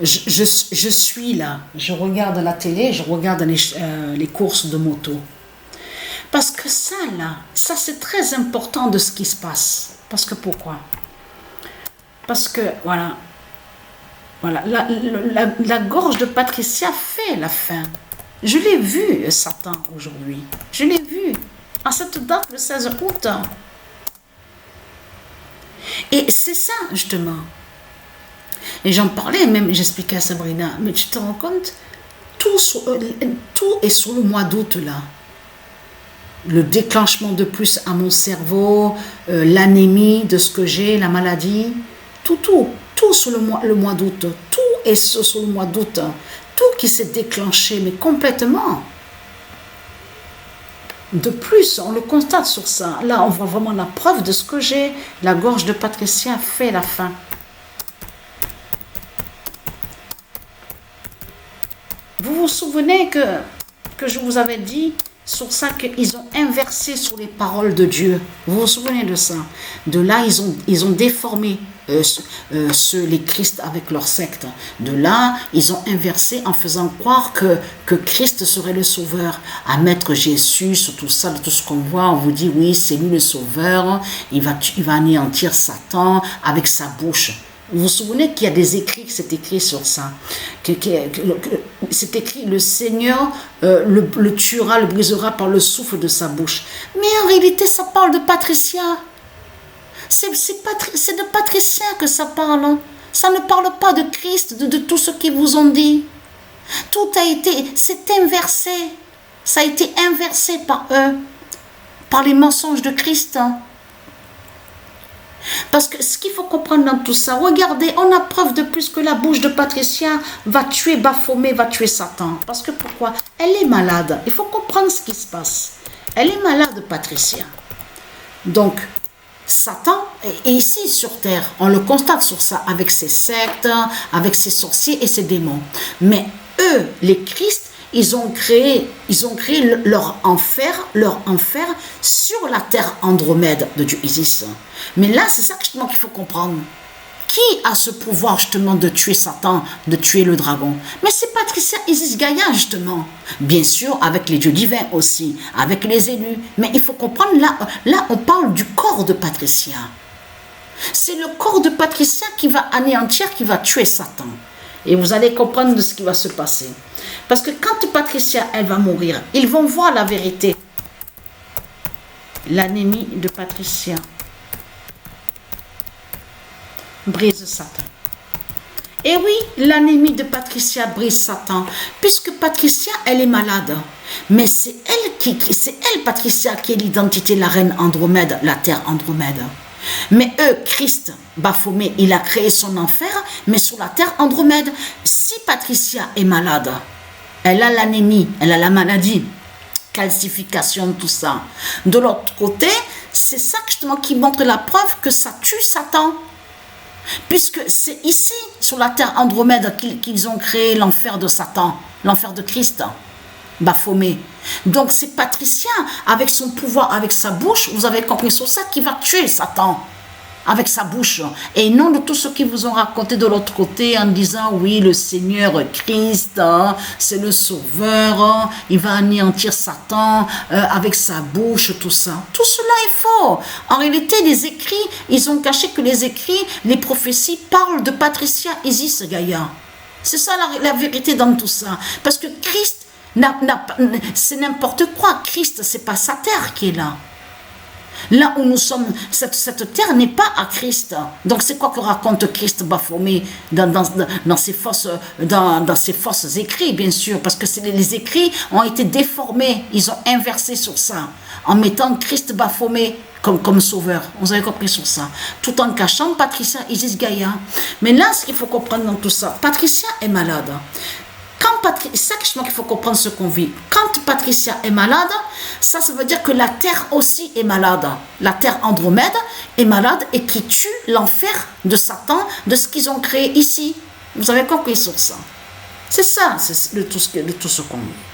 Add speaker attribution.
Speaker 1: je suis là, je regarde la télé, je regarde les courses de moto. Parce que ça, là, ça c'est très important de ce qui se passe. Parce que pourquoi? Parce que, voilà, la gorge de Patricia fait la fin. Je l'ai vu, Satan, aujourd'hui. Je l'ai vu, à cette date, le 16 août. Et c'est ça, justement. Et j'en parlais, même j'expliquais à Sabrina, mais tu te rends compte, tout est sur le mois d'août, là. Le déclenchement de plus à mon cerveau, l'anémie de ce que j'ai, la maladie, tout sur le mois d'août, tout est sur le mois d'août, tout qui s'est déclenché, mais complètement. De plus, on le constate sur ça. Là, on voit vraiment la preuve de ce que j'ai. La gorge de Patricia fait la fin. Vous vous souvenez que je vous avais dit sur ça qu'ils ont inversé sur les paroles de Dieu. Vous vous souvenez de ça? De là, ils ont déformé les Christ avec leur secte. De là, ils ont inversé en faisant croire que Christ serait le sauveur. À mettre Jésus sur tout ça, de tout ce qu'on voit, on vous dit oui, c'est lui le sauveur. Il va anéantir Satan avec sa bouche. Vous vous souvenez qu'il y a des écrits qui c'est écrit sur ça. C'est écrit, le Seigneur le tuera, le brisera par le souffle de sa bouche. Mais en réalité, ça parle de Patricia. C'est de Patricia que ça parle. Ça ne parle pas de Christ, de tout ce qu'ils vous ont dit. C'est inversé. Ça a été inversé par eux, par les mensonges de Christ. Parce que ce qu'il faut comprendre dans tout ça, regardez, on a preuve de plus que la bouche de Patricia va tuer Baphomet, va tuer Satan. Parce que pourquoi? Elle est malade. Il faut comprendre ce qui se passe. Elle est malade, Patricia. Donc, Satan est ici sur terre. On le constate sur ça, avec ses sectes, avec ses sorciers et ses démons. Mais eux, les Christ, ils ont créé leur enfer sur la terre Andromède de Dieu Isis. Mais là, c'est ça justement qu'il faut comprendre. Qui a ce pouvoir justement de tuer Satan, de tuer le dragon? Mais c'est Patricia Isis Gaïa justement. Bien sûr, avec les dieux divins aussi, avec les élus. Mais il faut comprendre, là on parle du corps de Patricia. C'est le corps de Patricia qui va anéantir, qui va tuer Satan. Et vous allez comprendre de ce qui va se passer. Parce que quand Patricia, elle va mourir, ils vont voir la vérité. L'anémie de Patricia brise Satan. Et oui, l'anémie de Patricia brise Satan, puisque Patricia, elle est malade. Mais c'est elle, Patricia, qui est l'identité, la reine Andromède, la terre Andromède. Mais Christ, Baphomet, il a créé son enfer, mais sur la terre Andromède. Si Patricia est malade, elle a l'anémie, elle a la maladie, calcification, tout ça. De l'autre côté, c'est ça justement qui montre la preuve que ça tue Satan. Puisque c'est ici, sur la terre Andromède, qu'ils ont créé l'enfer de Satan, l'enfer de Christ, Baphomet. Donc c'est Patricia, avec son pouvoir, avec sa bouche, vous avez compris sur ça, qui va tuer Satan, avec sa bouche. Et non de tout ce qu'ils vous ont raconté de l'autre côté, en disant, oui, le Seigneur Christ, c'est le sauveur, il va anéantir Satan avec sa bouche, tout ça. Tout cela est faux. En réalité, les écrits, ils ont caché que les écrits, les prophéties parlent de Patricia Isis Gaïa. C'est ça la vérité dans tout ça. Parce que Christ, c'est n'importe quoi. Christ, c'est pas sa terre qui est là. Là où nous sommes, cette terre n'est pas à Christ. Donc c'est quoi que raconte Christ Baphomet dans ses fausses écrits, bien sûr, parce que les écrits ont été déformés, ils ont inversé sur ça, en mettant Christ Baphomet comme sauveur. Vous avez compris sur ça. Tout en cachant Patricia Isis Gaïa. Mais là, ce qu'il faut comprendre dans tout ça, Patricia est malade. C'est ça qu'il faut comprendre ce qu'on vit. Quand Patricia est malade, ça veut dire que la terre aussi est malade. La terre Andromède est malade et qui tue l'enfer de Satan, de ce qu'ils ont créé ici. Vous avez compris sur ça. C'est ça, c'est de tout ce qu'on vit.